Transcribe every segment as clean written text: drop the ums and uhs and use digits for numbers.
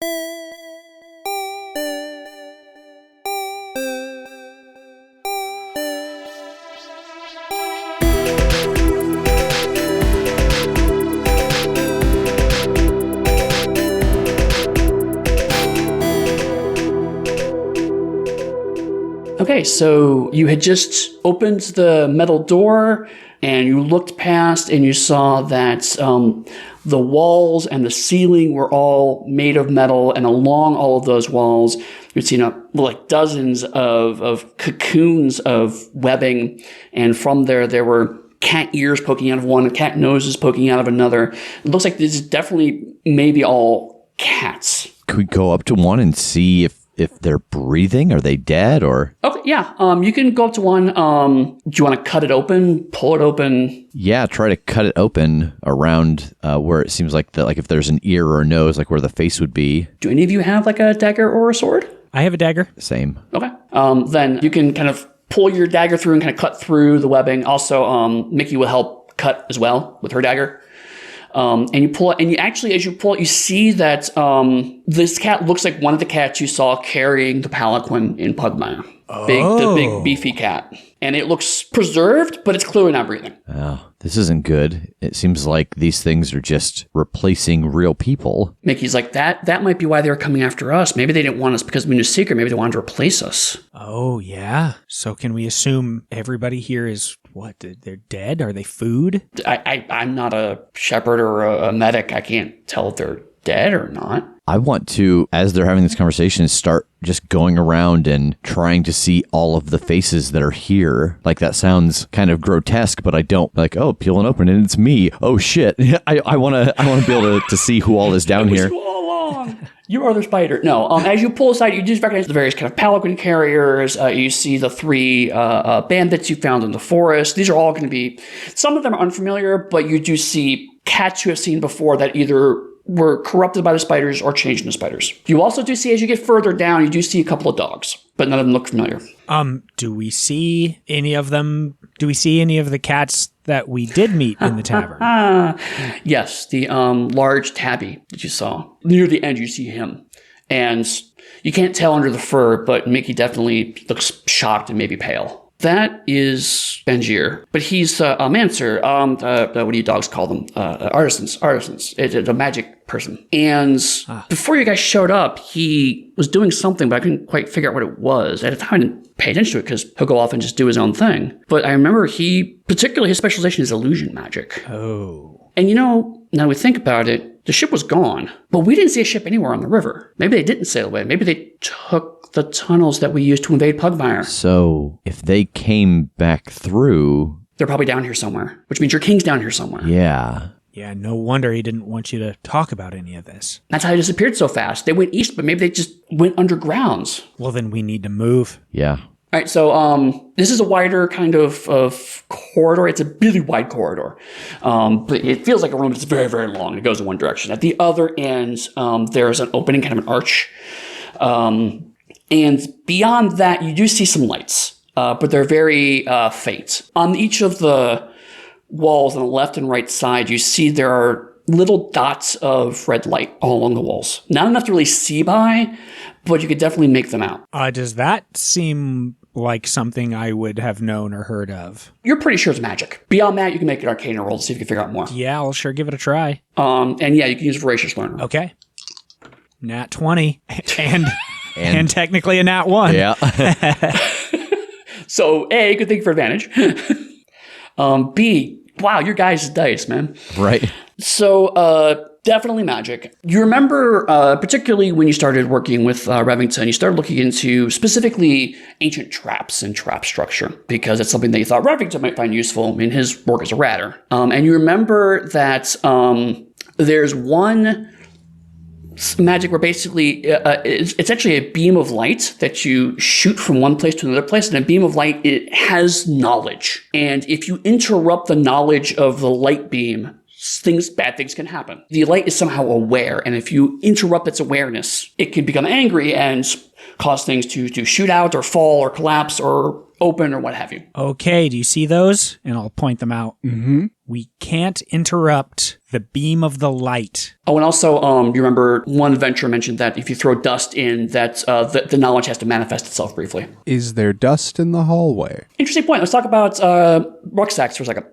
Okay, so you had just opened the metal door and you looked past and you saw that the walls and the ceiling were all made of metal, and along all of those walls you'd seen like dozens of cocoons of webbing, and from there were cat ears poking out of one and cat noses poking out of another. It looks like this is definitely maybe all cats. Could we go up to one and see if they're breathing? Are they dead or? Okay, yeah. You can go up to one. Do you want to cut it open, pull it open? Yeah, try to cut it open around where it seems like if there's an ear or a nose, like where the face would be. Do any of you have like a dagger or a sword? I have a dagger. Same. Okay. Then you can kind of pull your dagger through and kind of cut through the webbing. Also, Mickey will help cut as well with her dagger. And you pull it, and you actually, as you pull it, you see that this cat looks like one of the cats you saw carrying the palanquin in Pugmire. The big beefy cat. And it looks preserved, but it's clearly not breathing. Oh, this isn't good. It seems like these things are just replacing real people. Mickey's like, that might be why they were coming after us. Maybe they didn't want us because we knew secret. Maybe they wanted to replace us. Oh, yeah. So can we assume everybody here is, what, they're dead? Are they food? I'm not a shepherd or a medic. I can't tell if they're dead or not. I want to, as they're having this conversation, start just going around and trying to see all of the faces that are here. Like, that sounds kind of grotesque, but I don't. Like, oh, peel and open and it's me. Oh, shit. I want to be able to see who all is down here. All along. You are the spider. No, as you pull aside, you just recognize the various kind of palanquin carriers. You see the three bandits you found in the forest. These are all going to be, some of them are unfamiliar, but you do see cats you have seen before that either were corrupted by the spiders or changed into spiders. You also do see, as you get further down, you do see a couple of dogs, but none of them look familiar. Do we see any of them? Do we see any of the cats that we did meet in the tavern? Yes, the large tabby that you saw. Near the end, you see him. And you can't tell under the fur, but Mickey definitely looks shocked and maybe pale. That is Benjir, but he's a mancer. What do you dogs call them? Artisans. It's a magic person. And before you guys showed up, he was doing something, but I couldn't quite figure out what it was. At the time, I didn't pay attention to it because he'll go off and just do his own thing. But I remember particularly his specialization is illusion magic. Oh. And now we think about it, the ship was gone, but we didn't see a ship anywhere on the river. Maybe they didn't sail away. Maybe they took the tunnels that we used to invade Pugmire. So if they came back through, they're probably down here somewhere, which means your king's down here somewhere. Yeah. Yeah, no wonder he didn't want you to talk about any of this. That's how he disappeared so fast. They went east, but maybe they just went underground. Well, then we need to move. Yeah. All right, so this is a wider kind of corridor. It's a really wide corridor, but it feels like a room that's very, very long. It goes in one direction. At the other end, there's an opening, kind of an arch. And beyond that, you do see some lights, but they're very faint. On each of the walls on the left and right side, you see there are little dots of red light all along the walls. Not enough to really see by, but you could definitely make them out. Does that seem like something I would have known or heard of? You're pretty sure it's magic. Beyond that, you can make an arcana roll to see if you can figure out more. Yeah, I'll sure give it a try. And yeah, you can use Voracious Learner. Okay. Nat 20. And technically a nat 1. Yeah. So, A, good thing for advantage. B, wow, your guys' dice, man. Right. So, definitely magic. You remember, particularly when you started working with Revington, you started looking into specifically ancient traps and trap structure, because it's something that you thought Revington might find useful in his work as a ratter. And you remember that there's one magic where basically it's actually a beam of light that you shoot from one place to another place, and a beam of light, it has knowledge. And if you interrupt the knowledge of the light beam, bad things can happen. The light is somehow aware, and if you interrupt its awareness, it can become angry and cause things to shoot out or fall or collapse or open or what have you. Okay, do you see those? And I'll point them out. Mm-hmm. We can't interrupt the beam of the light. Oh, and also, you remember one adventure mentioned that if you throw dust in, that the knowledge has to manifest itself briefly. Is there dust in the hallway? Interesting point. Let's talk about rucksacks for a second.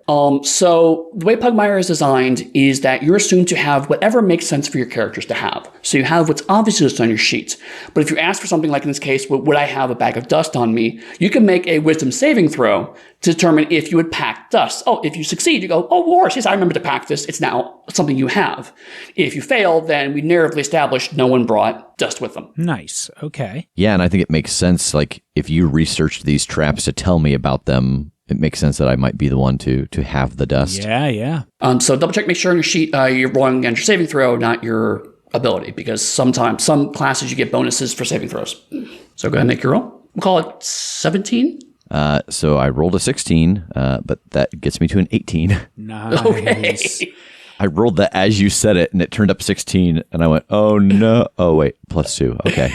So the way Pugmire is designed is that you're assumed to have whatever makes sense for your characters to have. So you have what's obviously listed on your sheet. But if you ask for something like in this case, would I have a bag of dust on me? You can make a wisdom saving throw to determine if you would pack dust. Oh, if you succeed, you go, oh, of course, yes, I remember to pack this. It's now something you have. If you fail, then we narratively established no one brought dust with them. Nice. Okay. Yeah, and I think it makes sense, like, if you researched these traps to tell me about them, it makes sense that I might be the one to have the dust. Yeah. So double check, make sure on your sheet you're rolling against your saving throw, not your ability, because sometimes some classes you get bonuses for saving throws. So go ahead and make your roll. We'll call it 17. So I rolled a 16, but that gets me to an 18. Nice. Okay. I rolled that as you said it, and it turned up 16, and I went, oh no. Oh, wait, +2. Okay.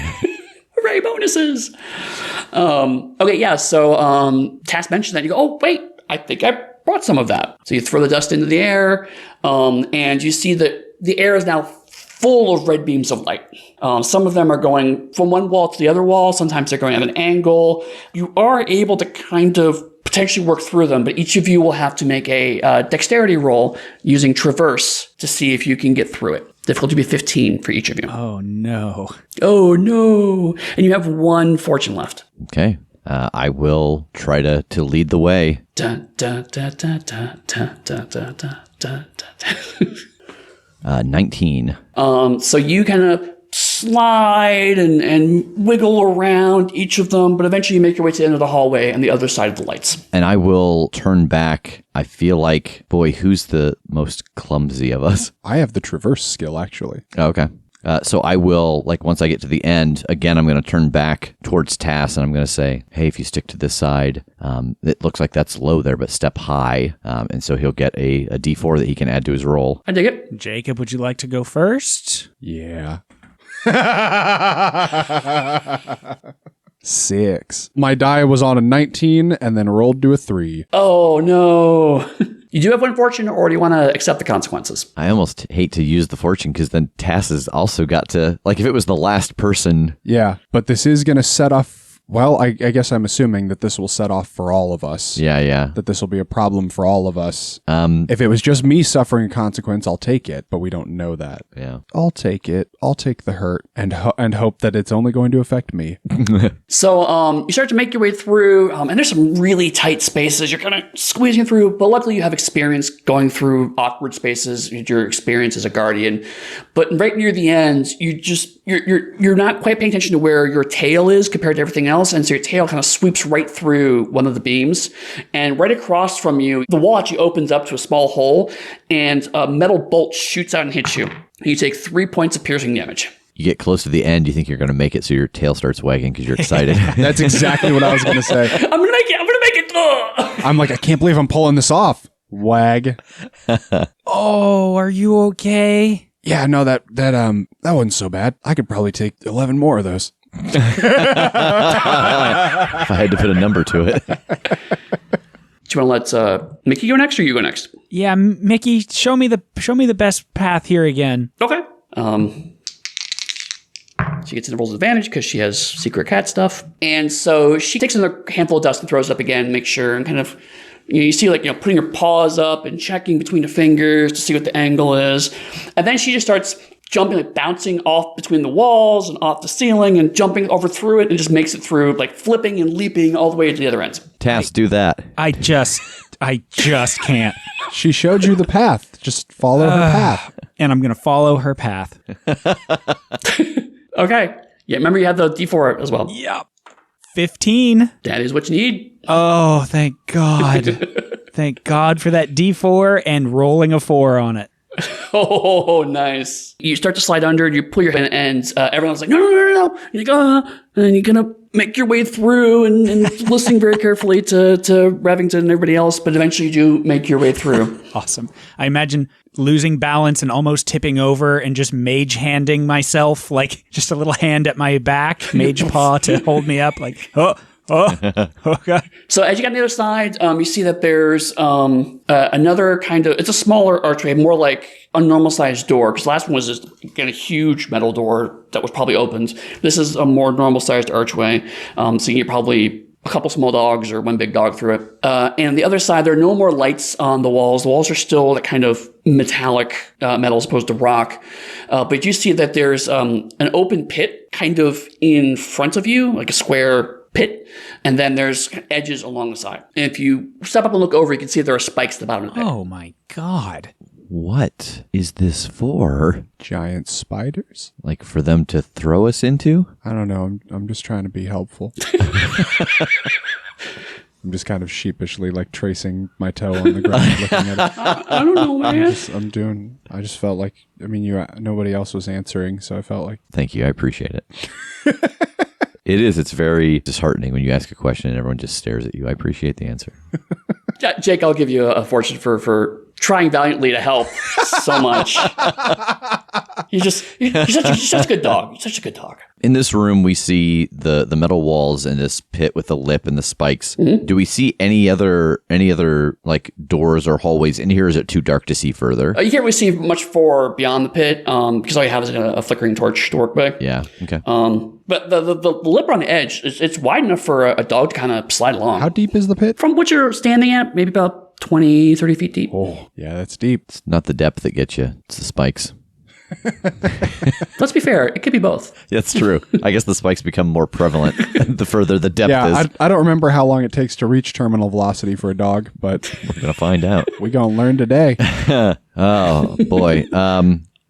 Hooray, bonuses. Okay, yeah, so Tass mentioned that. You go, oh, wait, I think I brought some of that. So you throw the dust into the air, and you see that the air is now full of red beams of light. Some of them are going from one wall to the other wall. Sometimes they're going at an angle. You are able to kind of potentially work through them, but each of you will have to make a dexterity roll using traverse to see if you can get through it. Difficulty be 15 for each of you. Oh, no. Oh, no. And you have one fortune left. Okay. I will try to lead the way. Dun, dun, dun, dun, dun, dun, dun, dun, dun, dun, dun. 19. So you kind of slide and wiggle around each of them, but eventually you make your way to the end of the hallway on the other side of the lights. And I will turn back. I feel like, boy, who's the most clumsy of us? I have the traverse skill, actually. Okay. So I will, like, once I get to the end, again, I'm going to turn back towards Tass, and I'm going to say, hey, if you stick to this side, it looks like that's low there, but step high. And so he'll get a D4 that he can add to his roll. I dig it. Jacob, would you like to go first? Yeah. 6. My die was on a 19 and then rolled to a 3. Oh, no. You do have one fortune, or do you want to accept the consequences? I almost hate to use the fortune because then Tass has also got to, like, if it was the last person. Yeah, but this is going to set off. Well, I guess I'm assuming that this will set off for all of us. Yeah. That this will be a problem for all of us. If it was just me suffering a consequence, I'll take it, but we don't know that. Yeah. I'll take it. I'll take the hurt and hope that it's only going to affect me. So you start to make your way through, and there's some really tight spaces. You're kind of squeezing through, but luckily you have experience going through awkward spaces. Your experience as a guardian. But right near the end, you're not quite paying attention to where your tail is compared to everything else, and so your tail kind of sweeps right through one of the beams, and right across from you, the wall actually opens up to a small hole, and a metal bolt shoots out and hits you. You take 3 points of piercing damage. You get close to the end, you think you're going to make it, so your tail starts wagging because you're excited. That's exactly what I was going to say. I'm gonna make it. Ugh. I'm like, I can't believe I'm pulling this off. Wag. Oh, are you okay? Yeah, no, that wasn't so bad. I could probably take 11 more of those. If I had to put a number to it. Do you want to let Mickey go next, or you go next? Yeah, Mickey, show me the best path here again. Okay. She gets an rolls advantage because she has secret cat stuff, and so she takes another handful of dust and throws it up again, make sure, and kind of. You see, like, putting her paws up and checking between the fingers to see what the angle is. And then she just starts jumping, like, bouncing off between the walls and off the ceiling and jumping over through it, and just makes it through, like, flipping and leaping all the way to the other end. Tass, do that. I just can't. She showed you the path. Just follow her path. And I'm going to follow her path. Okay. Yeah, remember you have the D4 as well. Yep. 15. That is what you need. Oh, thank God. Thank God for that D4 and rolling a 4 on it. Oh, nice. You start to slide under, you pull your hand, and everyone's like, no. You're like, and you're going to make your way through and listening very carefully to Revington and everybody else, but eventually you do make your way through. Awesome. I imagine losing balance and almost tipping over and just mage handing myself, like just a little hand at my back, mage paw to hold me up, like, oh, God. So as you get on the other side, you see that there's another kind of, it's a smaller archway, more like a normal sized door, because the last one was just a huge metal door that was probably opened. This is a more normal sized archway. So you get probably a couple small dogs or one big dog through it. And on the other side, there are no more lights on the walls. The walls are still that kind of metallic metal as opposed to rock. But you see that there's an open pit kind of in front of you, like a square pit, and then there's edges along the side. And if you step up and look over, you can see there are spikes at the bottom of the pit. Oh my God. What is this for? Giant spiders? Like for them to throw us into? I don't know. I'm just trying to be helpful. I'm just kind of sheepishly like tracing my toe on the ground, looking at it. I don't know, man. I just felt like, I mean, nobody else was answering, so I felt like. Thank you. I appreciate it. It's very disheartening when you ask a question and everyone just stares at you. I appreciate the answer. Jake, I'll give you a fortune for trying valiantly to help so much. You're such a good dog. You're such a good dog. In this room, we see the metal walls and this pit with the lip and the spikes. Mm-hmm. Do we see any other like doors or hallways in here? Or is it too dark to see further? You can't really see much for beyond the pit because all you have is a flickering torch to work by. Yeah. Okay. But the lip on the edge, it's wide enough for a dog to kind of slide along. How deep is the pit? From what you're standing at, maybe about 20, 30 feet deep. Oh, yeah, that's deep. It's not the depth that gets you. It's the spikes. Let's be fair. It could be both. That's true. I guess the spikes become more prevalent the further the depth is. I don't remember how long it takes to reach terminal velocity for a dog, but we're going to find out. We're going to learn today. Oh, boy.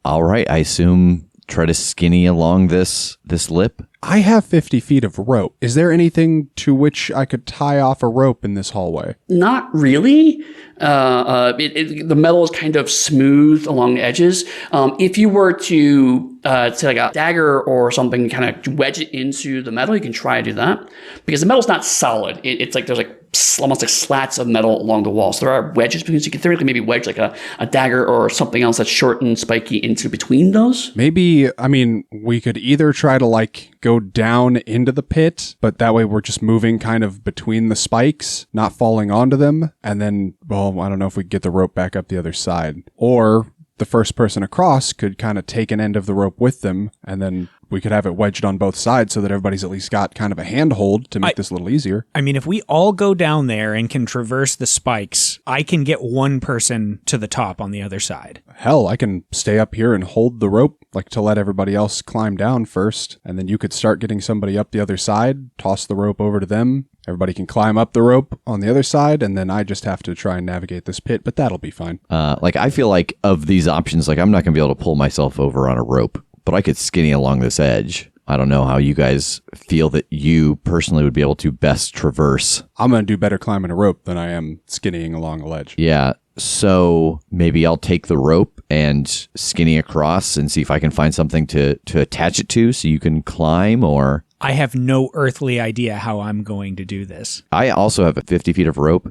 All right. I assume try to skinny along this lip. I have 50 feet of rope. Is there anything to which I could tie off a rope in this hallway? Not really. The metal is kind of smooth along the edges. If you were to say like a dagger or something, kind of wedge it into the metal, you can try to do that because the metal's not solid. It's like there's like almost like slats of metal along the wall. So there are wedges because you can theoretically maybe wedge like a dagger or something else that's short and spiky into between those. Maybe, I mean, we could either try to like go down into the pit, but that way we're just moving kind of between the spikes, not falling onto them. And then, well, I don't know if we get the rope back up the other side. Or the first person across could kind of take an end of the rope with them, and then we could have it wedged on both sides so that everybody's at least got kind of a handhold to make this a little easier. I mean, if we all go down there and can traverse the spikes, I can get one person to the top on the other side. Hell, I can stay up here and hold the rope, like to let everybody else climb down first, and then you could start getting somebody up the other side, toss the rope over to them. Everybody can climb up the rope on the other side, and then I just have to try and navigate this pit, but that'll be fine. Like, I feel like of these options, like, I'm not going to be able to pull myself over on a rope, but I could skinny along this edge. I don't know how you guys feel that you personally would be able to best traverse. I'm going to do better climbing a rope than I am skinnying along a ledge. Yeah. So maybe I'll take the rope and skinny across and see if I can find something to attach it to so you can climb, or... I have no earthly idea how I'm going to do this. I also have 50 feet of rope.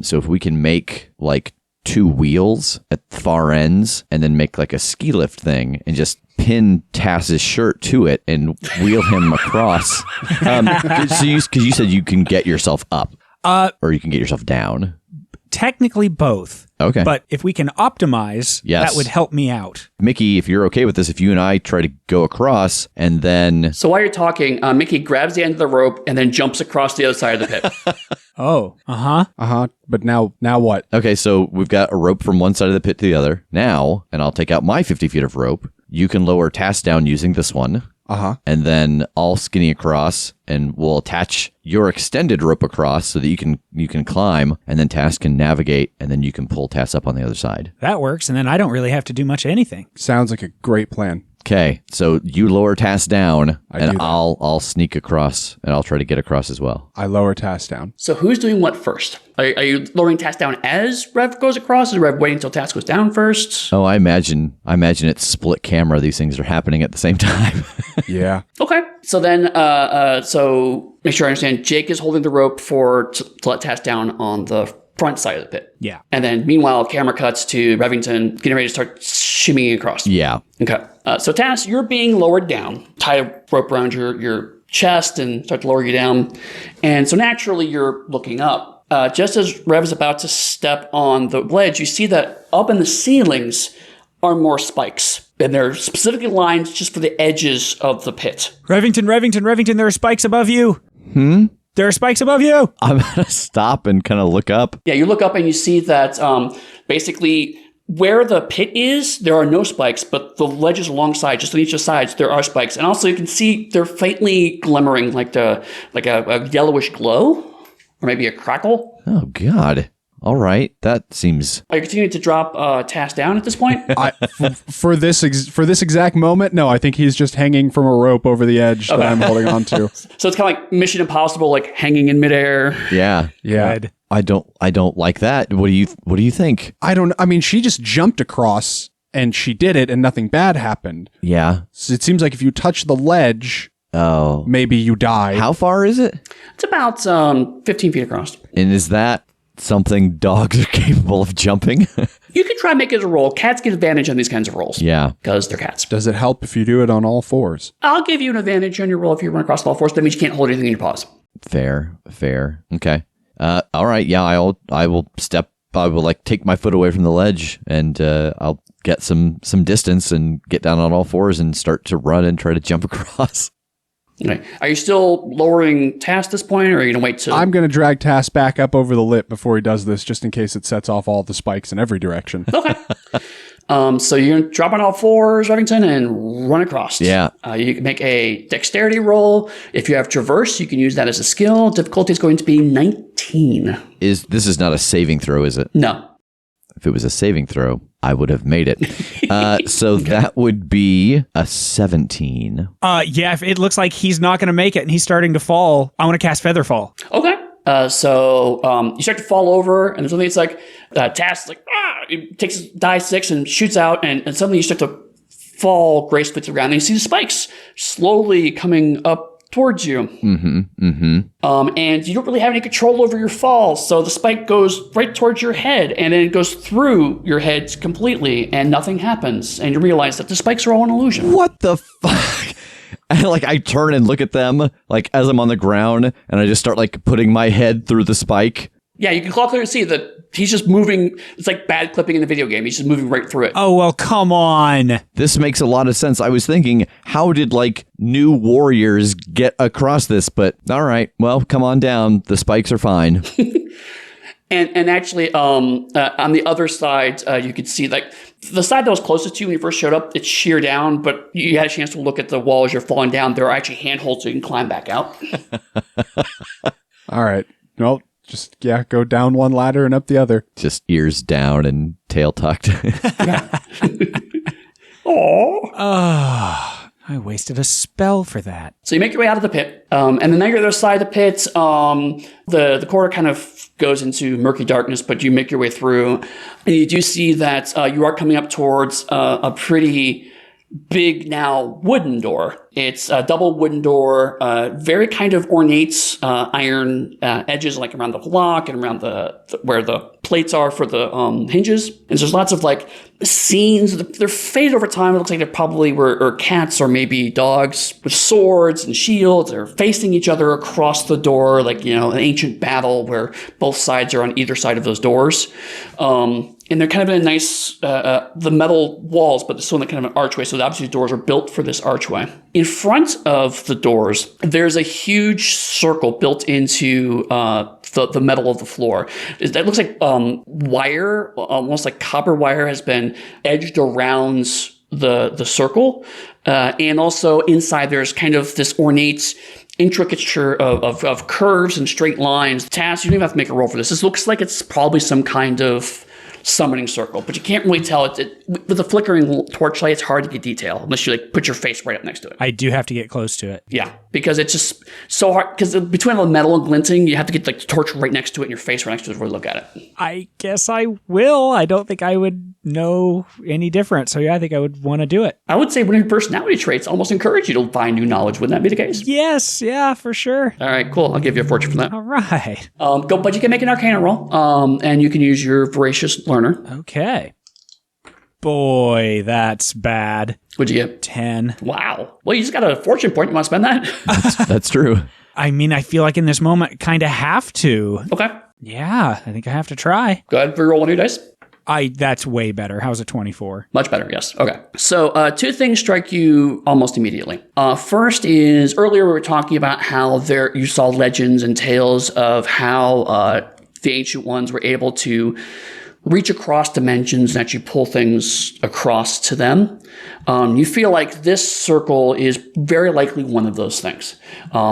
So if we can make like 2 wheels at far ends and then make like a ski lift thing and just pin Tass's shirt to it and wheel him across. Because you said you can get yourself up or you can get yourself down. Technically both. Okay. But if we can optimize, that would help me out. Mickey, if you're okay with this, if you and I try to go across and then... So while you're talking, Mickey grabs the end of the rope and then jumps across the other side of the pit. Oh, uh-huh. Uh-huh. But now what? Okay, so we've got a rope from one side of the pit to the other. Now, and I'll take out my 50 feet of rope. You can lower Tass down using this one. Uh-huh. And then I'll skinny across and we'll attach your extended rope across so that you can climb, and then Tass can navigate, and then you can pull Tass up on the other side. That works, and then I don't really have to do much of anything. Sounds like a great plan. Okay, so you lower Tass down, do and that. I'll sneak across, and I'll try to get across as well. I lower Tass down. So who's doing what first? Are you lowering Task down as Rev goes across? Is Rev waiting until Task goes down first? Oh, I imagine it's split camera. These things are happening at the same time. Yeah. Okay. So then, so make sure I understand. Jake is holding the rope to let Task down on the front side of the pit. Yeah. And then meanwhile, camera cuts to Revington getting ready to start shimmying across. Yeah. Okay. So Tass, you're being lowered down. Tie a rope around your chest and start to lower you down. And so naturally, you're looking up. Just as Rev is about to step on the ledge, you see that up in the ceilings are more spikes. And they're specifically lined just for the edges of the pit. Revington, there are spikes above you. There are spikes above you. I'm going to stop and kind of look up. Yeah, you look up and you see that basically where the pit is, there are no spikes, but the ledges alongside, just on each of the sides, there are spikes. And also you can see they're faintly glimmering like a yellowish glow or maybe a crackle. Oh, God. All right. That seems... Are you continuing to drop Tass down at this point? For this exact moment, no. I think he's just hanging from a rope over the edge that I'm holding on to. So it's kind of like Mission Impossible, like hanging in midair. Yeah. Yeah. Good. I don't like that. What do you think? I mean, she just jumped across and she did it and nothing bad happened. Yeah. So it seems like if you touch the ledge, Oh. maybe you die. How far is it? It's about 15 feet across. And is that something dogs are capable of jumping? You can try and make it a roll. Cats get advantage on these kinds of rolls. Yeah. Because they're cats. Does it help if you do it on all fours? I'll give you an advantage on your roll if you run across all fours. That means you can't hold anything in your paws. Fair. Okay. All right. Yeah, I will like take my foot away from the ledge and I'll get some distance and get down on all fours and start to run and try to jump across. Okay. Are you still lowering Tass at this point, or are you going to wait till... I'm going to drag Tass back up over the lip before he does this, just in case it sets off all the spikes in every direction. Okay. So you're going to drop on all fours, Revington, and run across. Yeah. You can make a dexterity roll. If you have traverse, you can use that as a skill. Difficulty is going to be 19. This is not a saving throw, is it? No. If it was a saving throw, I would have made it. So that would be a 17. Yeah, if it looks like he's not going to make it and he's starting to fall, I want to cast Featherfall. Okay. So you start to fall over, and there's something that's like, Tass like, it takes die 6 and shoots out, and suddenly you start to fall gracefully to the ground, and you see the spikes slowly coming up towards you. And you don't really have any control over your fall, so the spike goes right towards your head, and then it goes through your head completely, and nothing happens, and you realize that the spikes are all an illusion. What the fuck? And I turn and look at them, like, as I'm on the ground, and I just start, like, putting my head through the spike. Yeah, you can clearly see that he's just moving. It's like bad clipping in the video game. He's just moving right through it. Oh, well, come on. This makes a lot of sense. I was thinking, how did, new warriors get across this? But, all right, well, come on down. The spikes are fine. And actually, on the other side, you could see, the side that was closest to you when you first showed up, it's sheer down, but you had a chance to look at the wall as you're falling down. There are actually handholds so you can climb back out. All right. Well, just, go down one ladder and up the other. Just ears down and tail tucked. Aww. I wasted a spell for that. So you make your way out of the pit, and then now you're on the other side of the pit. The corridor kind of goes into murky darkness, but you make your way through, and you do see that you are coming up towards a pretty big now wooden door. It's a double wooden door, very kind of ornate iron edges, like around the lock and around where the plates are for the hinges. And there's lots of scenes. They're faded over time. It looks like they probably were cats or maybe dogs with swords and shields. They're facing each other across the door, an ancient battle where both sides are on either side of those doors. And they're kind of in a nice, the metal walls, but they're still in kind of an archway. So obviously the doors are built for this archway. In front of the doors, there's a huge circle built into the metal of the floor. That looks like wire, almost like copper wire, has been edged around the circle. And also inside there's kind of this ornate intricature of curves and straight lines. Tass, you don't even have to make a roll for this. This looks like it's probably some kind of summoning circle, but you can't really tell it with a flickering torchlight. It's hard to get detail unless you like put your face right up next to it. I do have to get close to it. Yeah, because it's just so hard. Because between all the metal and glinting, you have to get like the torch right next to it and your face right next to it to really look at it. I guess I will. I don't think I would know any different. So yeah, I think I would want to do it. I would say one of your personality traits almost encourage you to find new knowledge. Wouldn't that be the case? Yes, yeah, for sure. All right, cool. I'll give you a fortune for that. All right. But you can make an Arcana roll, and you can use your Voracious Learner. Okay. Boy, that's bad. What'd you get? 10. Wow. Well, you just got a fortune point. You want to spend that? That's true. I mean, I feel like in this moment, kind of have to. Okay. Yeah, I think I have to try. Go ahead and roll one of your dice. That's way better. How's a 24? Much better, yes. Okay. So two things strike you almost immediately. First is earlier we were talking about how you saw legends and tales of how the Ancient Ones were able to reach across dimensions and actually pull things across to them. You feel like this circle is very likely one of those things.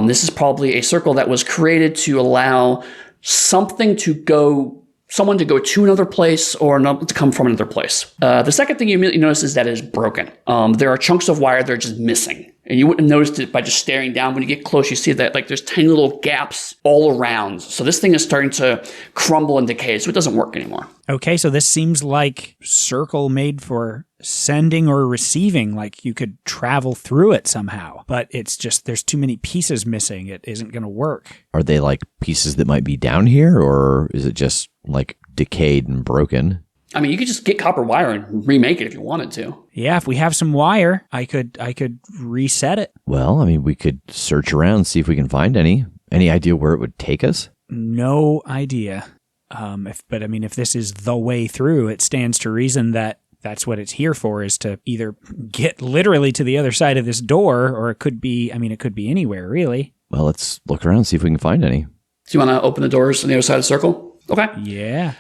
This is probably a circle that was created to allow someone to go to another place or to come from another place. The second thing you immediately notice is that it is broken. There are chunks of wire that are just missing. And you wouldn't have noticed it by just staring down. When you get close, you see that like there's tiny little gaps all around. So this thing is starting to crumble and decay, so it doesn't work anymore. Okay, so this seems like circle made for sending or receiving, like you could travel through it somehow. But it's just there's too many pieces missing. It isn't going to work. Are they like pieces that might be down here, or is it just like decayed and broken? I mean, you could just get copper wire and remake it if you wanted to. Yeah, if we have some wire, I could reset it. Well, I mean, we could search around, see if we can find any. Any idea where it would take us? No idea. But I mean, if this is the way through, it stands to reason that that's what it's here for, is to either get literally to the other side of this door, or it could be anywhere, really. Well, let's look around, see if we can find any. So you want to open the doors on the other side of the circle? Okay. Yeah.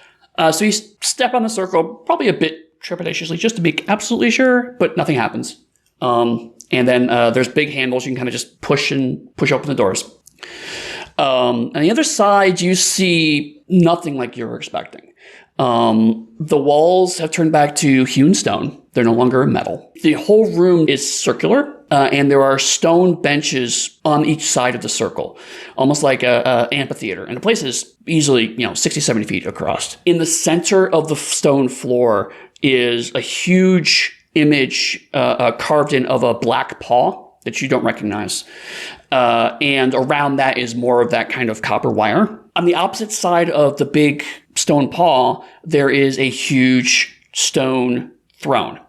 So you step on the circle, probably a bit trepidatiously, just to be absolutely sure, but nothing happens. And then there's big handles. You can kind of just push open the doors. On the other side, you see nothing like you were expecting. The walls have turned back to hewn stone. They're no longer metal. The whole room is circular, and there are stone benches on each side of the circle, almost like an amphitheater. And the place is easily, 60, 70 feet across. In the center of the stone floor is a huge image carved in of a black paw that you don't recognize. And around that is more of that kind of copper wire. On the opposite side of the big stone paw, there is a huge stone throne.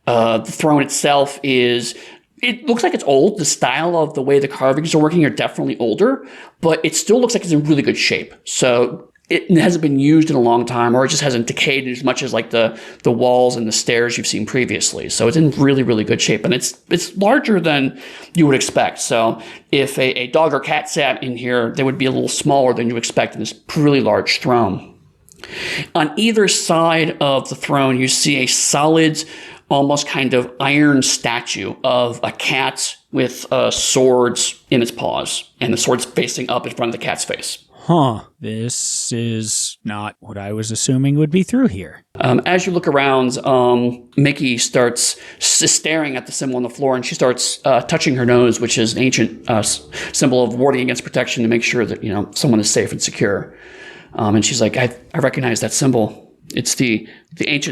The throne itself it looks like it's old. The style of the way the carvings are working are definitely older, but it still looks like it's in really good shape. So it hasn't been used in a long time, or it just hasn't decayed as much as like the walls and the stairs you've seen previously. So it's in really, really good shape, and it's larger than you would expect. So if a dog or cat sat in here, they would be a little smaller than you expect in this really large throne. On either side of the throne, you see a solid, almost kind of iron statue of a cat with swords in its paws, and the sword's facing up in front of the cat's face. Huh. This is not what I was assuming would be through here. As you look around, Mickey starts staring at the symbol on the floor, and she starts touching her nose, which is an ancient symbol of warding against protection to make sure that, someone is safe and secure. And she's like, I recognize that symbol. It's the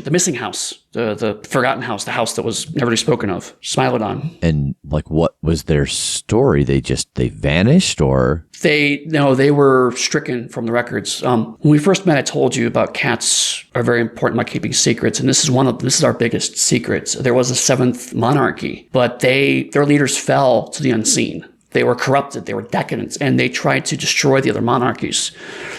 missing house, the forgotten house, the house that was never spoken of, Smilodon. And what was their story? They vanished, or? They were stricken from the records. When we first met, I told you about cats are very important by keeping secrets, and this is our biggest secrets. There was a 7th monarchy, but their leaders fell to the unseen. They were corrupted, they were decadent, and they tried to destroy the other monarchies.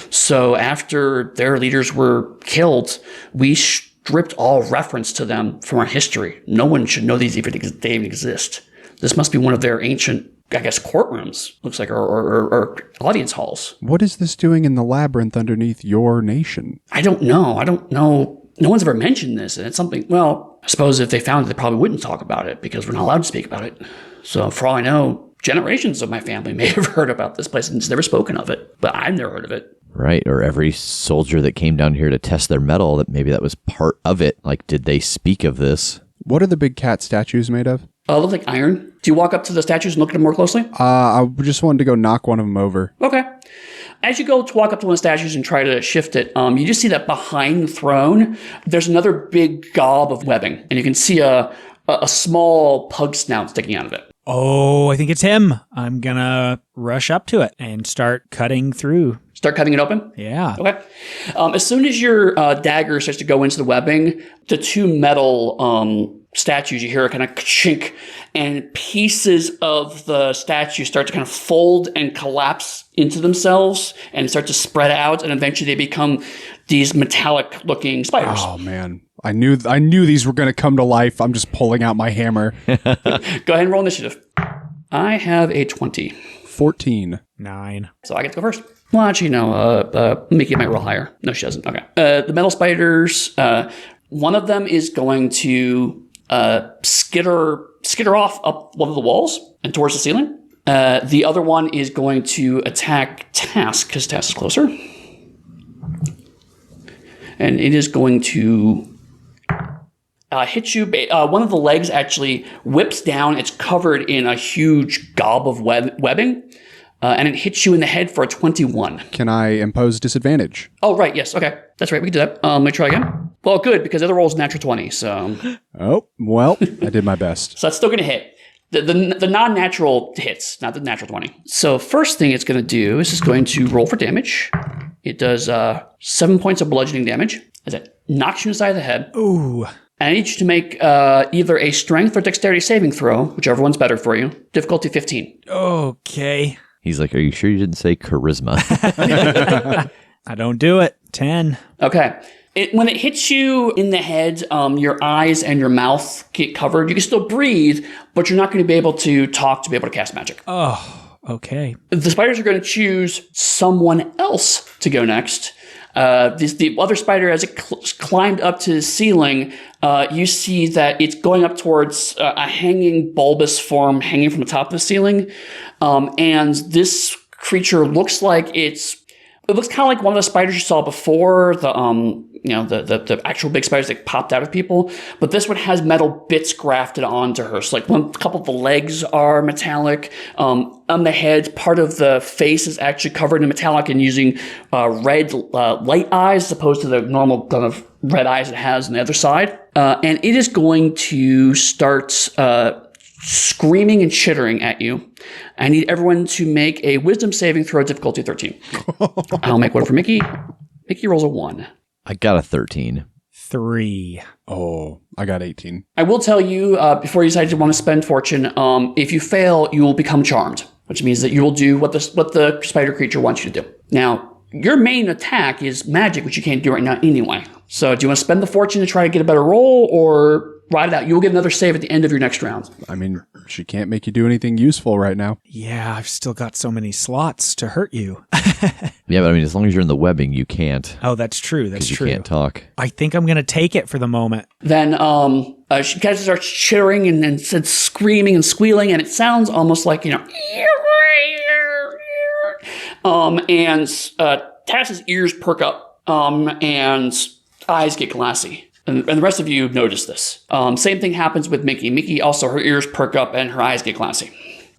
So after their leaders were killed, we stripped all reference to them from our history. No one should know they even exist. This must be one of their ancient, courtrooms, looks like, or audience halls. What is this doing in the labyrinth underneath your nation? I don't know. No one's ever mentioned this, and it's something, well, I suppose if they found it, they probably wouldn't talk about it because we're not allowed to speak about it. So for all I know, generations of my family may have heard about this place and it's never spoken of it, but I've never heard of it. Right, or every soldier that came down here to test their mettle, that maybe that was part of it. Like, did they speak of this? What are the big cat statues made of? Look like iron. Do you walk up to the statues and look at them more closely? I just wanted to go knock one of them over. Okay. As you go to walk up to one of the statues and try to shift it, you just see that behind the throne, there's another big gob of webbing, and you can see a small pug snout sticking out of it. Oh, I think it's him. I'm gonna rush up to it and start cutting through. Start cutting it open? Yeah. Okay. As soon as your dagger starts to go into the webbing, the two metal statues, you hear a kind of chink, and pieces of the statue start to kind of fold and collapse into themselves and start to spread out, and eventually they become these metallic-looking spiders. Oh, man. I knew these were going to come to life. I'm just pulling out my hammer. Go ahead and roll initiative. I have a 20. 14. 9. So I get to go first. Well, actually, no. Mickey might roll higher. No, she doesn't. Okay. The metal spiders, one of them is going to skitter off up one of the walls and towards the ceiling. The other one is going to attack Task, because Task is closer. And it is going to hit you. One of the legs actually whips down. It's covered in a huge gob of webbing. And it hits you in the head for a 21. Can I impose disadvantage? Oh, right. Yes. Okay. That's right. We can do that. Let me try again. Well, good, because the other roll is natural 20. So Oh, well, I did my best. that's still going to hit. The non-natural hits, not the natural 20. So first thing it's going to do is it's going to roll for damage. It does 7 points of bludgeoning damage as it knocks you in the side of the head. Ooh. And I need you to make either a strength or dexterity saving throw, whichever one's better for you. Difficulty 15. Okay. He's like, are you sure you didn't say charisma? I don't do it. 10. Okay. When it hits you in the head, your eyes and your mouth get covered. You can still breathe, but you're not going to be able to talk to be able to cast magic. Oh, okay. The spiders are going to choose someone else to go next. The other spider, as it climbed up to the ceiling, you see that it's going up towards a hanging bulbous form hanging from the top of the ceiling. And this creature looks like it looks kind of like one of the spiders you saw before, the actual big spiders that popped out of people. But this one has metal bits grafted onto her. So like a couple of the legs are metallic. On the head, part of the face is actually covered in metallic and using red light eyes as opposed to the normal kind of red eyes it has on the other side. And it is going to start screaming and chittering at you. I need everyone to make a wisdom saving throw, difficulty 13. I'll make one for Mickey. Mickey rolls a 1. I got a 13. 3. Oh, I got 18. I will tell you, before you decide to want to spend fortune, if you fail, you will become charmed, which means that you will do what the spider creature wants you to do. Now, your main attack is magic, which you can't do right now anyway. So do you want to spend the fortune to try to get a better roll, or ride it out? You will get another save at the end of your next round. I mean, she can't make you do anything useful right now. Yeah, I've still got so many slots to hurt you. Yeah, but I mean, as long as you're in the webbing, you can't. Oh, that's true. That's You true. can't talk. I think I'm going to take it for the moment. Then she kind of starts chittering and screaming and squealing, and it sounds almost like, and Tass's ears perk up, and eyes get glassy. And the rest of you notice this. Same thing happens with Mickey. Mickey also, her ears perk up and her eyes get glassy.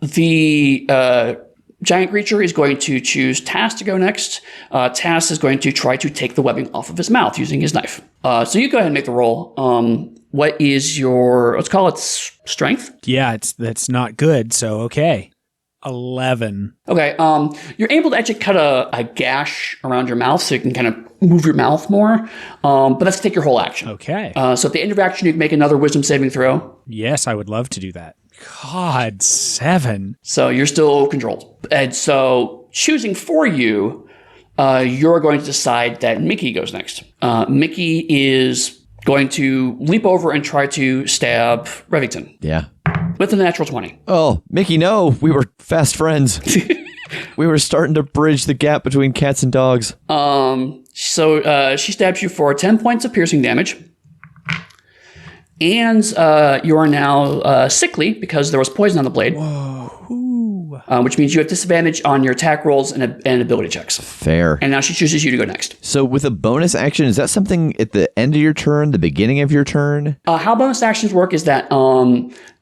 The giant creature is going to choose Tass to go next. Tass is going to try to take the webbing off of his mouth using his knife. So you go ahead and make the roll. What is your, let's call it strength? Yeah, that's not good, so okay. 11. Okay, you're able to actually cut a gash around your mouth so you can kind of move your mouth more, but that's to take your whole action. Okay. So at the end of your action, you can make another wisdom saving throw. Yes, I would love to do that. God, 7. So you're still controlled. And so choosing for you, you're going to decide that Mickey goes next. Mickey is going to leap over and try to stab Revington. Yeah. With a natural 20. Oh, Mickey, no. We were fast friends. We were starting to bridge the gap between cats and dogs. So she stabs you for 10 points of piercing damage. And you are now sickly because there was poison on the blade. Whoa. which means you have disadvantage on your attack rolls and ability checks. Fair. And now she chooses you to go next. So with a bonus action, is that something at the end of your turn, the beginning of your turn? How bonus actions work is that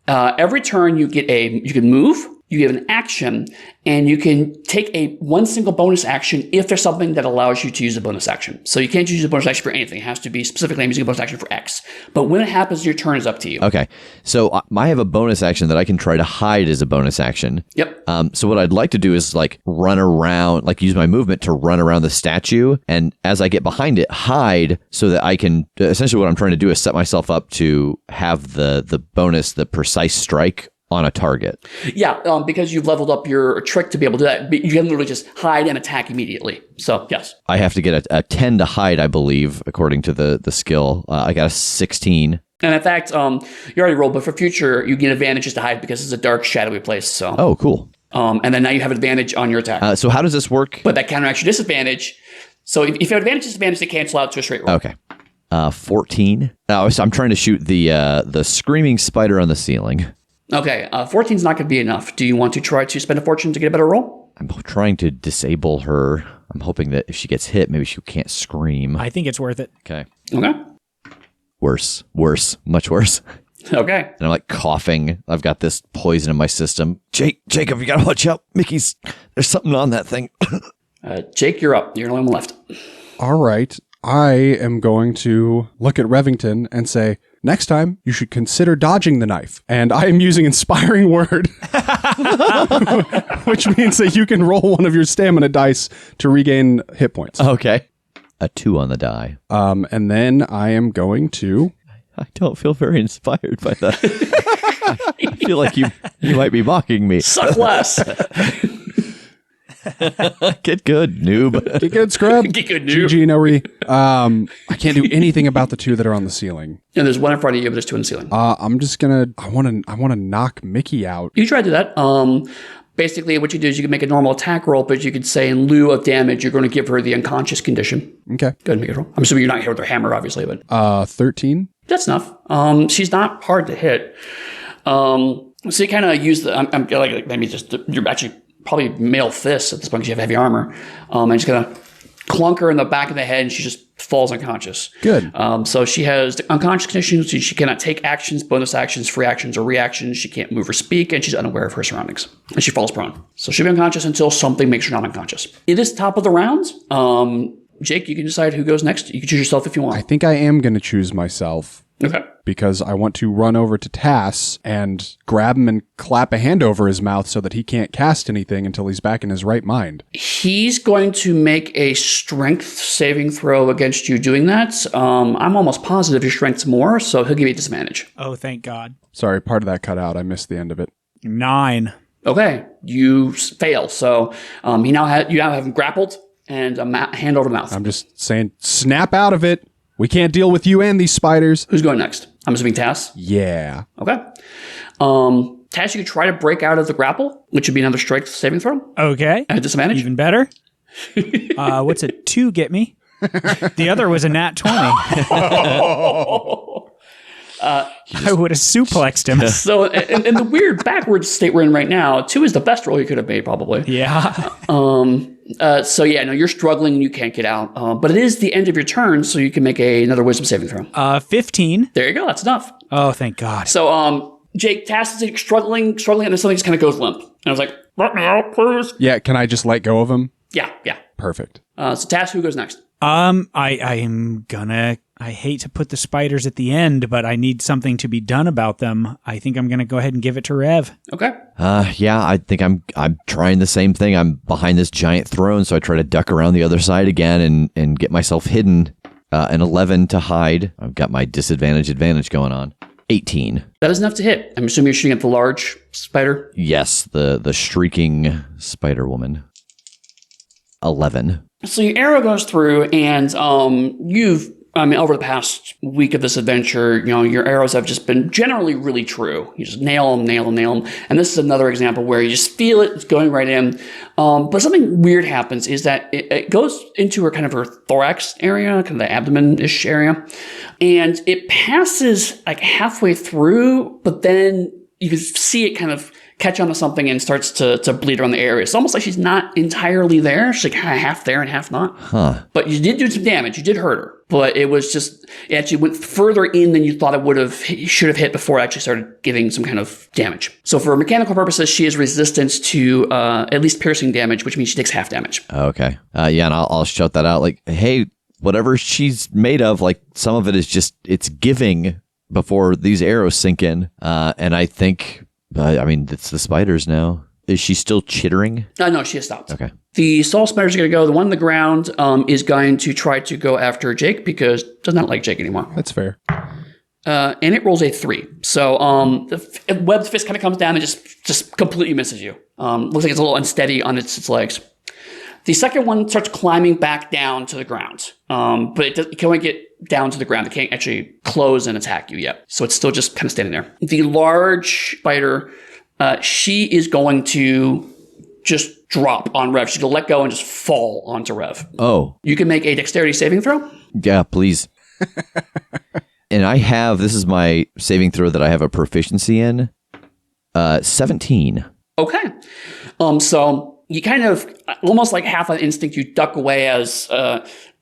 every turn you can move, you get an action, and you can take one single bonus action if there's something that allows you to use a bonus action. So you can't use a bonus action for anything. It has to be specifically I'm using a bonus action for X. But when it happens, your turn is up to you. Okay. So I have a bonus action that I can try to hide as a bonus action. Yep. So what I'd like to do is like run around, like use my movement to run around the statue. And as I get behind it, hide so that I can, essentially what I'm trying to do is set myself up to have the bonus, the precise strike on a target. Yeah, because you've leveled up your trick to be able to do that. You can literally just hide and attack immediately. So, yes. I have to get a 10 to hide, I believe, according to the skill. I got a 16. And in fact, you already rolled, but for future, you get advantages to hide because it's a dark, shadowy place. So. Oh, cool. And then now you have advantage on your attack. So how does this work? But that counteracts your disadvantage. So if you have advantage, disadvantage, they cancel out to a straight roll. Okay. 14. So I'm trying to shoot the screaming spider on the ceiling. Okay, 14 is not going to be enough. Do you want to try to spend a fortune to get a better roll? I'm trying to disable her. I'm hoping that if she gets hit, maybe she can't scream. I think it's worth it. Okay. Okay. Worse, much worse. Okay. And I'm like coughing. I've got this poison in my system. Jacob, you gotta watch out. Mickey's, there's something on that thing. Jake, you're up. You're the only one left. All right. I am going to look at Revington and say, next time, you should consider dodging the knife. And I am using Inspiring Word, which means that you can roll one of your stamina dice to regain hit points. Okay. A 2 on the die. And then I am going to... I don't feel very inspired by that. I feel like you might be mocking me. Suck less. Get good, noob. Get good, scrub. Get good, noob. GG, no re. I can't do anything about the 2 that are on the ceiling. And there's one in front of you, but there's 2 in the ceiling. I'm just gonna... I want to knock Mickey out. You try to do that. Basically, what you do is you can make a normal attack roll, but you could say in lieu of damage, you're going to give her the unconscious condition. Okay. Go ahead and make a roll. I'm assuming you're not hit with her hammer, obviously, but 13. that's enough. She's not hard to hit. So you kind of use the. I'm like maybe just you're actually probably male fists at this point because you have heavy armor. And just gonna clunk her in the back of the head, and she just falls unconscious. Good. So she has the unconscious condition. So she cannot take actions, bonus actions, free actions, or reactions. She can't move or speak, and she's unaware of her surroundings. And she falls prone. So she'll be unconscious until something makes her not unconscious. It is top of the round. Jake, you can decide who goes next. You can choose yourself if you want. I think I am going to choose myself. Okay. Because I want to run over to Tass and grab him and clap a hand over his mouth so that he can't cast anything until he's back in his right mind. He's going to make a strength saving throw against you doing that. I'm almost positive your strength's more, so he'll give you a disadvantage. Oh, thank God. Sorry, part of that cut out. I missed the end of it. 9. Okay, you fail. So you now have him grappled and a hand over the mouth. I'm just saying, snap out of it. We can't deal with you and these spiders. Who's going next? I'm assuming Tass. Yeah. Okay. Tass, you can try to break out of the grapple, which would be another strength saving throw. Okay. At disadvantage. Even better. What's a 2 get me? The other was a nat 20. I would have suplexed him. So, in the weird backwards state we're in right now, 2 is the best roll you could have made, probably. Yeah. So yeah, no, you're struggling and you can't get out. But it is the end of your turn, so you can make another wisdom saving throw. 15. There you go. That's enough. Oh, thank God. So, Jake, Tass is struggling, and then something just kind of goes limp. And I was like, let me out, please. Yeah, can I just let go of him? Yeah. Perfect. So Tass, who goes next? I hate to put the spiders at the end, but I need something to be done about them. I think I'm gonna go ahead and give it to Rev. Okay. Yeah, I think I'm trying the same thing. I'm behind this giant throne, so I try to duck around the other side again and get myself hidden. An 11 to hide. I've got my advantage going on. 18. That is enough to hit. I'm assuming you're shooting at the large spider. Yes, the shrieking spider woman. 11. So your arrow goes through, and over the past week of this adventure, your arrows have just been generally really true. You just nail them. And this is another example where you just feel it's going right in. But something weird happens is that it goes into her thorax area, kind of the abdomen-ish area. And it passes like halfway through, but then you can see it kind of catch onto something and starts to bleed around the area. It's almost like she's not entirely there. She's like kind of half there and half not. Huh. But you did do some damage. You did hurt her. But it was just, it actually went further in than you thought it should have hit before it actually started giving some kind of damage. So for mechanical purposes, she is resistant to at least piercing damage, which means she takes half damage. Okay. Yeah, and I'll shout that out. Like, hey, whatever she's made of, like, some of it is just, it's giving before these arrows sink in. And I think, I mean, it's the spiders now. Is she still chittering? No, she has stopped. Okay. The Saul spiders are going to go. The one on the ground is going to try to go after Jake because it does not like Jake anymore. That's fair. And it rolls a 3. So the webbed fist kind of comes down and just completely misses you. Looks like it's a little unsteady on its legs. The second one starts climbing back down to the ground. But it can only get down to the ground. It can't actually close and attack you yet. So it's still just kind of standing there. The large spider, she is going to just drop on Rev. She's going to let go and just fall onto Rev. Oh. You can make a dexterity saving throw. Yeah, please. And this is my saving throw that I have a proficiency in. 17. Okay. So you kind of, almost like half an instinct, you duck away as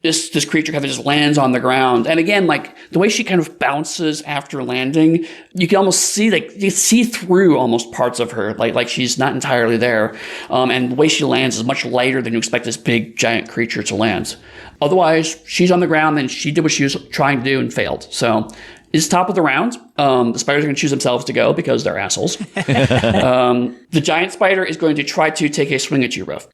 this creature kind of just lands on the ground. And again, like the way she kind of bounces after landing, you can almost see, like, you see through almost parts of her, like she's not entirely there. And the way she lands is much lighter than you expect this big giant creature to land. Otherwise, she's on the ground and she did what she was trying to do and failed. So it's top of the round. The spiders are going to choose themselves to go because they're assholes. The giant spider is going to try to take a swing at you, Ruff.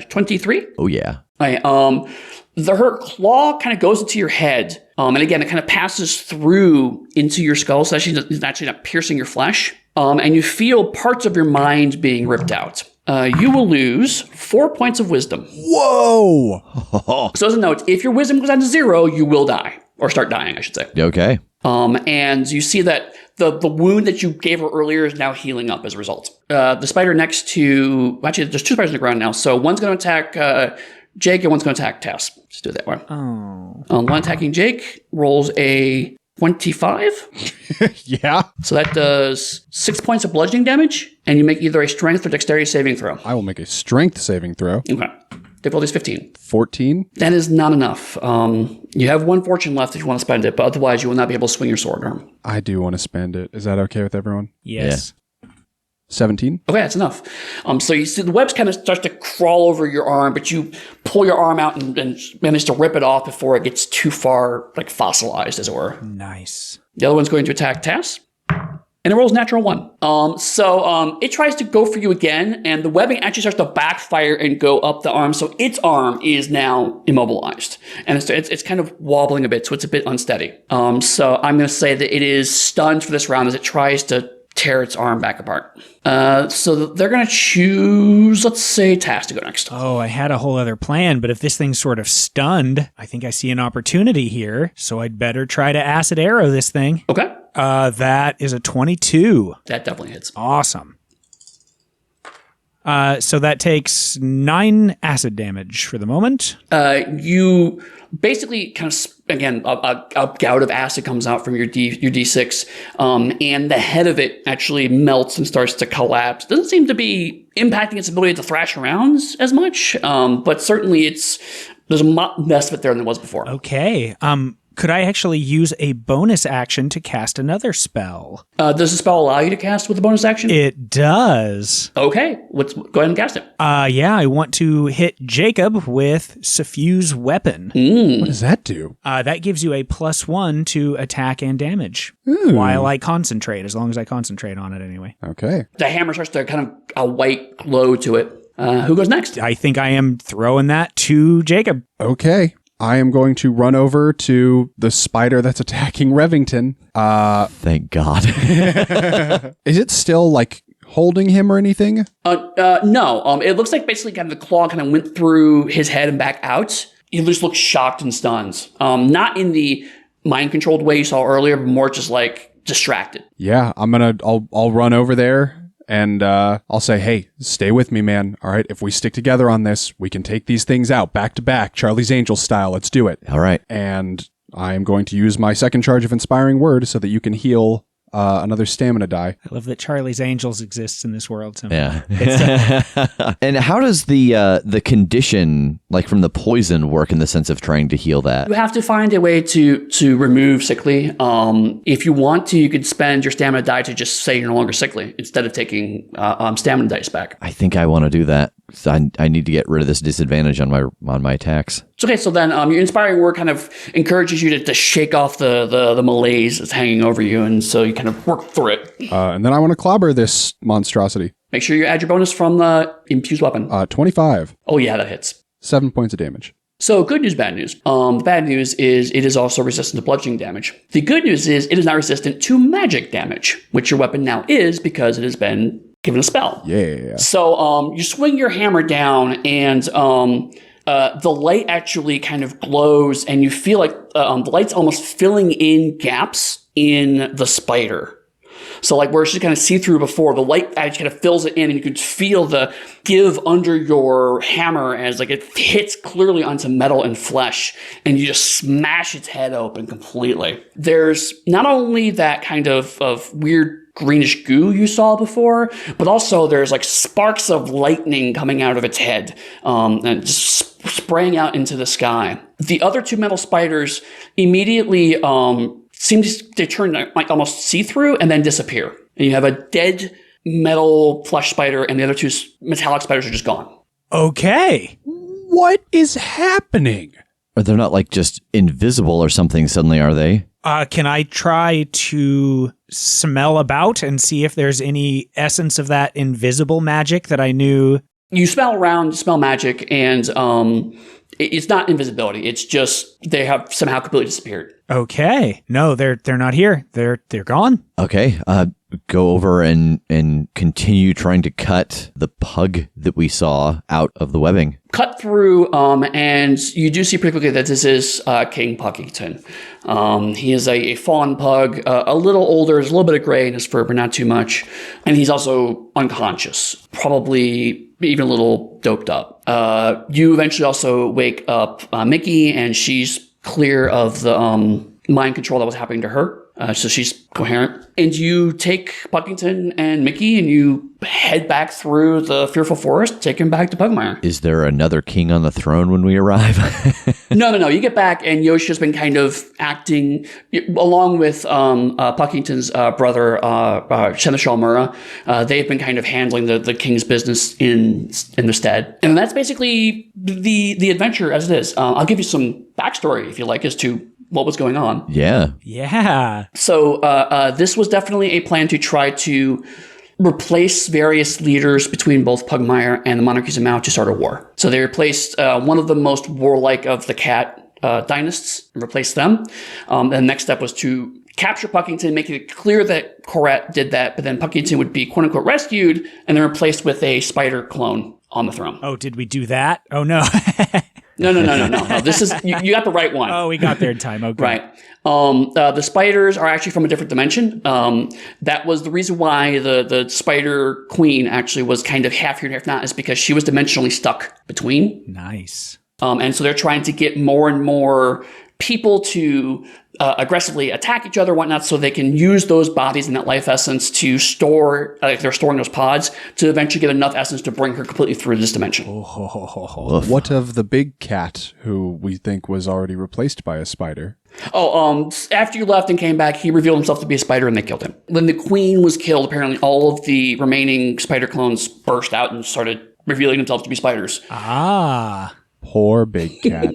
23. Oh, yeah. Her claw kind of goes into your head. And again, it kind of passes through into your skull. So it's actually not piercing your flesh. And you feel parts of your mind being ripped out. You will lose 4 points of wisdom. Whoa! So as a note, if your wisdom goes down to 0, you will die. Or start dying, I should say. Okay. And you see that the wound that you gave her earlier is now healing up as a result. The spider next to... Actually, there's 2 spiders on the ground now. So one's going to attack Jake and one's going to attack Tess. Just do it that way. Oh. One attacking Jake rolls a 25. Yeah. So that does 6 points of bludgeoning damage. And you make either a strength or dexterity saving throw. I will make a strength saving throw. Okay. Difficulty is 15. 14. That is not enough. You have 1 fortune left if you want to spend it, but otherwise you will not be able to swing your sword arm. I do want to spend it. Is that okay with everyone? Yes. 17. Okay, that's enough. So you see the webs kind of starts to crawl over your arm, but you pull your arm out and manage to rip it off before it gets too far, like fossilized, as it were. Nice. The other one's going to attack Tess. And it rolls natural 1. So it tries to go for you again, and the webbing actually starts to backfire and go up the arm. So its arm is now immobilized, and it's kind of wobbling a bit, so it's a bit unsteady. So I'm going to say that it is stunned for this round as it tries to tear its arm back apart. So they're going to choose, let's say, Tass to go next. Oh, I had a whole other plan, but if this thing's sort of stunned, I think I see an opportunity here, so I'd better try to acid arrow this thing. Okay. That is a 22. That definitely hits. Awesome. So that takes 9 acid damage for the moment. You basically kind of, again, a gout of acid comes out from your D6, and the head of it actually melts and starts to collapse. Doesn't seem to be impacting its ability to thrash around as much, but certainly there's a lot less of it there than there was before. Okay. Could I actually use a bonus action to cast another spell? Does the spell allow you to cast with a bonus action? It does. Okay, go ahead and cast it. Yeah, I want to hit Jacob with Suffuse Weapon. What does that do? That gives you a +1 to attack and damage while I concentrate, as long as I concentrate on it anyway. Okay. The hammer starts to kind of a white glow to it. Who goes next? I think I am throwing that to Jacob. Okay. I am going to run over to the spider that's attacking Revington. Thank God. Is it still like holding him or anything? No. It looks like basically kind of the claw kind of went through his head and back out. He just looks shocked and stunned. Not in the mind-controlled way you saw earlier, but more just like distracted. Yeah, I'll run over there. And I'll say, hey, stay with me, man. All right, if we stick together on this, we can take these things out back to back, Charlie's Angels style. Let's do it. All right. And I am going to use my second charge of Inspiring Word so that you can heal another stamina die. I love that Charlie's Angels exists in this world somehow. Yeah. And how does the condition, like from the poison, work in the sense of trying to heal that? You have to find a way to remove sickly. If you want to, you could spend your stamina die to just say you're no longer sickly instead of taking stamina dice back. I think I want to do that. So I need to get rid of this disadvantage on my attacks. Okay, so then your inspiring word kind of encourages you to shake off the malaise that's hanging over you, and so you kind of work through it. And then I want to clobber this monstrosity. Make sure you add your bonus from the infused weapon. 25. Oh yeah, that hits. 7 points of damage. So good news, bad news. The bad news is it is also resistant to bludgeoning damage. The good news is it is not resistant to magic damage, which your weapon now is because it has been given a spell. Yeah. So you swing your hammer down, and the light actually kind of glows, and you feel like the light's almost filling in gaps in the spider. So like where it's just kind of see-through before, the light actually kind of fills it in, and you can feel the give under your hammer as like it hits clearly onto metal and flesh, and you just smash its head open completely. There's not only that kind of weird greenish goo you saw before, but also there's like sparks of lightning coming out of its head and just spraying out into the sky. The other two metal spiders immediately seem to turn like almost see-through and then disappear. And you have a dead metal flesh spider, and the other two metallic spiders are just gone. Okay. What is happening? Or they're not like just invisible or something suddenly, are they? Can I try to smell about and see if there's any essence of that invisible magic that I knew? You smell around, smell magic, and it's not invisibility. It's just they have somehow completely disappeared. Okay. No, they're not here. They're gone. Okay. Go over and continue trying to cut the pug that we saw out of the webbing. Cut through, and you do see pretty quickly that this is King Puckington. He is a fawn pug, a little older, there's a little bit of gray in his fur, but not too much. And he's also unconscious, probably even a little doped up. You eventually also wake up Mickey, and she's clear of the mind control that was happening to her. So she's coherent. And you take Puckington and Mickey, and you head back through the fearful forest, take him back to Pugmire. Is there another king on the throne when we arrive? No. You get back, and Yoshi's been kind of acting along with Puckington's brother, Seneschal Mura. They've been kind of handling the king's business in their stead. And that's basically the adventure as it is. I'll give you some backstory, if you like, as to what was going on. Yeah. So this was definitely a plan to try to replace various leaders between both Pugmire and the monarchies of Mao to start a war. So they replaced one of the most warlike of the cat dynasts, replaced them. The next step was to capture Puckington, making it clear that Korat did that, but then Puckington would be quote-unquote rescued and then replaced with a spider clone on the throne. Oh, did we do that? Oh, no. No. This is you got the right one. Oh, we got there in time. Okay. Right. The spiders are actually from a different dimension. That was the reason why the spider queen actually was kind of half here and half not, is because she was dimensionally stuck between. Nice. And so they're trying to get more and more people to aggressively attack each other, whatnot, so they can use those bodies and that life essence to store, like they're storing those pods, to eventually get enough essence to bring her completely through this dimension. What of the big cat, who we think was already replaced by a spider? After you left and came back, he revealed himself to be a spider, and they killed him. When the queen was killed, apparently all of the remaining spider clones burst out and started revealing themselves to be spiders. Ah. Poor big cat.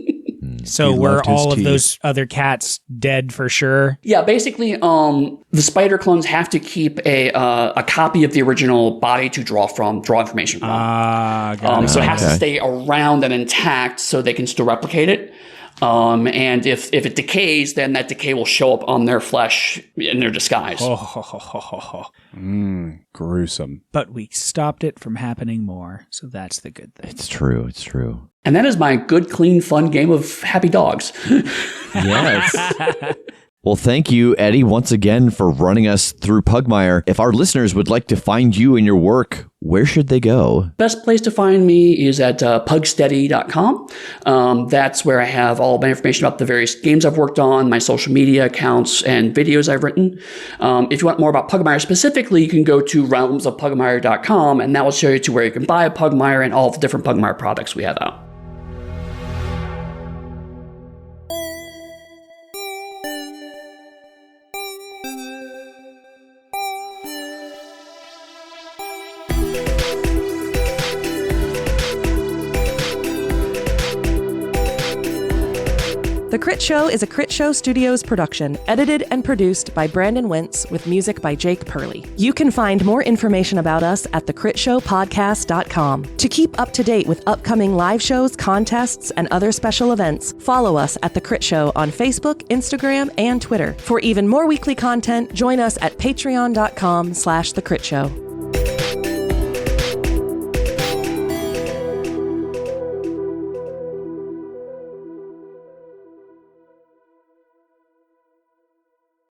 So He were loved his all of teeth. those other cats dead for sure? Yeah, basically, the spider clones have to keep a copy of the original body to draw information from. Got it. So it has to Okay. stay around and intact so they can still replicate it. And if it decays, then that decay will show up on their flesh in their disguise. Gruesome. But we stopped it from happening more, so that's the good thing. It's true. It's true. And that is my good, clean, fun game of happy dogs. Yes. Well, thank you, Eddie, once again for running us through Pugmire. If our listeners would like to find you and your work, where should they go? Best place to find me is at pugsteady.com. That's where I have all my information about the various games I've worked on, my social media accounts, and videos I've written. If you want more about Pugmire specifically, you can go to realmsofpugmire.com, and that will show you to where you can buy a Pugmire and all the different Pugmire products we have out. The Critshow is a Critshow Studios production, edited and produced by Brandon Wentz with music by Jake Purley. You can find more information about us at thecritshowpodcast.com. To keep up to date with upcoming live shows, contests, and other special events, follow us at The Crit Show on Facebook, Instagram, and Twitter. For even more weekly content, join us at patreon.com/thecritShow.